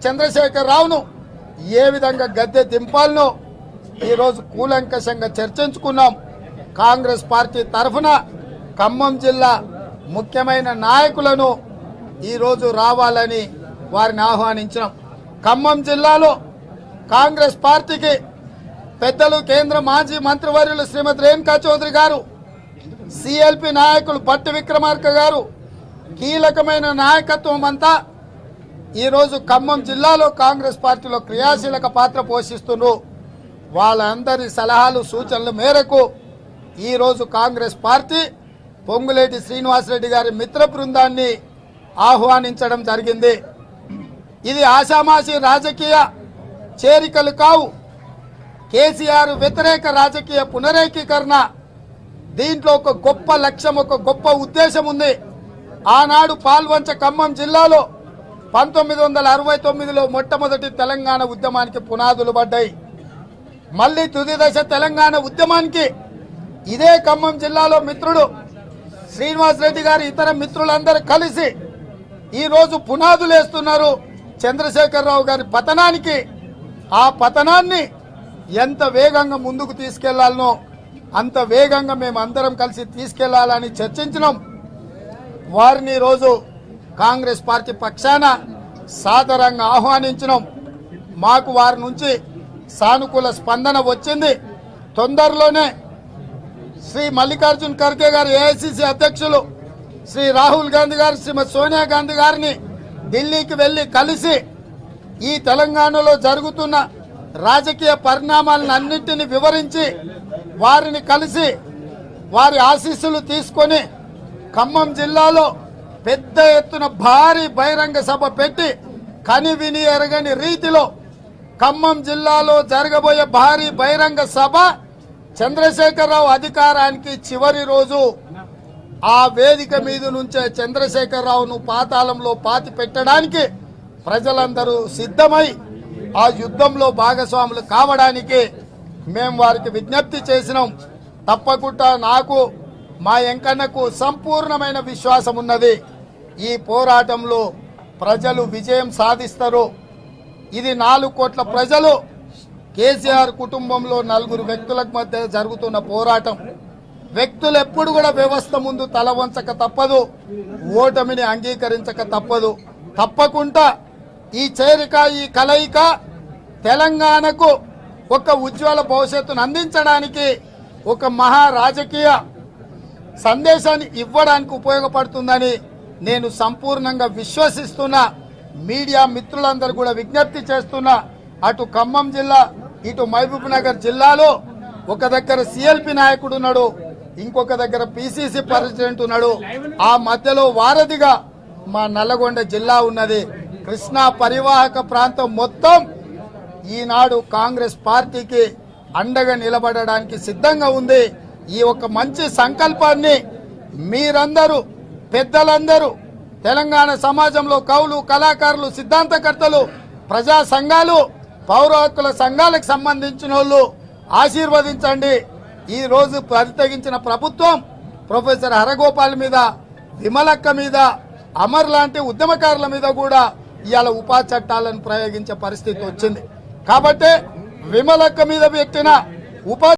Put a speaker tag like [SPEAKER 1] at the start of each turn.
[SPEAKER 1] చంద్రశేఖర్ రావును ఏ విధంగా గద్దె దింపాలనో ఈ రోజు కూలంకషంగా చర్చించుకున్నాం. కాంగ్రెస్ పార్టీ తరఫున ఖమ్మం జిల్లా ముఖ్యమైన నాయకులను ఈ రోజు రావాలని వారిని ఆహ్వానించాం. ఖమ్మం జిల్లాలో కాంగ్రెస్ పార్టీకి పెద్దలు కేంద్ర మాజీ మంత్రివర్యులు శ్రీమతి రేణుకా చౌదరి గారు, సిఎల్పి నాయకులు భట్టి విక్రమార్క గారు కీలకమైన నాయకత్వం అంతా ఈరోజు ఖమ్మం జిల్లాలో కాంగ్రెస్ పార్టీలో క్రియాశీలక పాత్ర పోషిస్తున్నారు. వాళ్ళందరి సలహాలు సూచనల మేరకు ఈరోజు కాంగ్రెస్ పార్టీ పొంగులేటి శ్రీనివాసరెడ్డి గారి మిత్ర బృందాన్ని ఆహ్వానించడం జరిగింది. ఇది ఆషామాషి రాజకీయ చేరికలు కావు. కేసీఆర్ వ్యతిరేక రాజకీయ పునరేకీకరణ. దీంట్లో ఒక గొప్ప లక్ష్యం, ఒక గొప్ప ఉద్దేశం ఉంది. ఆనాడు పాల్వంచ ఖమ్మం జిల్లాలో 1969లో మొట్టమొదటి తెలంగాణ ఉద్యమానికి పునాదులు పడ్డాయి. మళ్లీ తుది దశ తెలంగాణ ఉద్యమానికి ఇదే ఖమ్మం జిల్లాలో మిత్రుడు శ్రీనివాసరెడ్డి గారు ఇతర మిత్రులందరూ కలిసి ఈ రోజు పునాదులు వేస్తున్నారు. చంద్రశేఖరరావు గారి పతనానికి, ఆ పతనాన్ని ఎంత వేగంగా ముందుకు తీసుకెళ్లాలనో అంత వేగంగా మేము అందరం కలిసి తీసుకెళ్లాలని చర్చించినాం. వారిని రోజు కాంగ్రెస్ పార్టీ పక్షాన సాదరంగా ఆహ్వానించినాం. మాకు వారి నుంచి సానుకూల స్పందన వచ్చింది. తొందరలోనే శ్రీ మల్లికార్జున్ ఖర్గే గారు, ఏఐసిసి అధ్యక్షులు శ్రీ రాహుల్ గాంధీ గారు, శ్రీమతి సోనియా గాంధీ గారిని ఢిల్లీకి వెళ్లి కలిసి ఈ తెలంగాణలో జరుగుతున్న రాజకీయ పరిణామాలను అన్నింటినీ వివరించి వారిని కలిసి వారి ఆశీస్సులు తీసుకొని ఖమ్మం జిల్లాలో పెద్ద ఎత్తున భారీ బహిరంగ సభ పెట్టి కని విని ఎరగని రీతిలో ఖమ్మం జిల్లాలో జరగబోయే భారీ బహిరంగ సభ చంద్రశేఖరరావు అధికారానికి చివరి రోజు ఆ వేదిక మీద నుంచే చంద్రశేఖరరావును పాతాళంలో పాతి పెట్టడానికి ప్రజలందరూ సిద్ధమై ఆ యుద్ధంలో భాగస్వాములు కావడానికి మేము వారికి విజ్ఞప్తి చేసినాం. తప్పకుండా నాకు, మా ఎంకన్నకు సంపూర్ణమైన విశ్వాసం ఉన్నది. ఈ పోరాటంలో ప్రజలు విజయం సాధిస్తారు. ఇది 4 కోట్ల ప్రజలు, కేసీఆర్ కుటుంబంలో 4 వ్యక్తుల మధ్య జరుగుతున్న పోరాటం. వ్యక్తులు ఎప్పుడు కూడా వ్యవస్థ ముందు తల వంచక తప్పదు, ఓటమిని అంగీకరించక తప్పదు. తప్పకుండా ఈ చేరిక, ఈ కలయిక తెలంగాణకు ఒక ఉజ్వల భవిష్యత్తును అందించడానికి, ఒక మహా రాజకీయ సందేశాన్ని ఇవ్వడానికి ఉపయోగపడుతుందని నేను సంపూర్ణంగా విశ్వసిస్తున్నా. మీడియా మిత్రులందరూ కూడా విజ్ఞప్తి చేస్తున్నా. అటు ఖమ్మం జిల్లా, ఇటు మహబూబ్ నగర్ జిల్లాలో ఒక దగ్గర సిఎల్పి నాయకుడు ఉన్నాడు, ఇంకొక దగ్గర పిసిసి ప్రెసిడెంట్ ఉన్నాడు. ఆ మధ్యలో వారధిగా మా నల్లగొండ జిల్లా ఉన్నది. కృష్ణా పరివాహక ప్రాంతం మొత్తం ఈనాడు కాంగ్రెస్ పార్టీకి అండగా నిలబడడానికి సిద్ధంగా ఉంది. ఈ ఒక మంచి సంకల్పాన్ని మీరందరూ, పెద్దలందరూ, తెలంగాణ సమాజంలో కవులు, కళాకారులు, సిద్ధాంతకర్తలు, ప్రజా సంఘాలు, పౌర హక్కుల సంఘాలకు సంబంధించిన వాళ్ళు ఆశీర్వదించండి. ఈ రోజు పరితగించిన ప్రభుత్వం ప్రొఫెసర్ హరగోపాల్ మీద, విమలక్క మీద, అమర్ లాంటి ఉద్యమకారుల మీద కూడా ఇవాళ ఉపా చట్టాలను ప్రయోగించే పరిస్థితి వచ్చింది. కాబట్టి విమలక్క మీద పెట్టిన ఉపా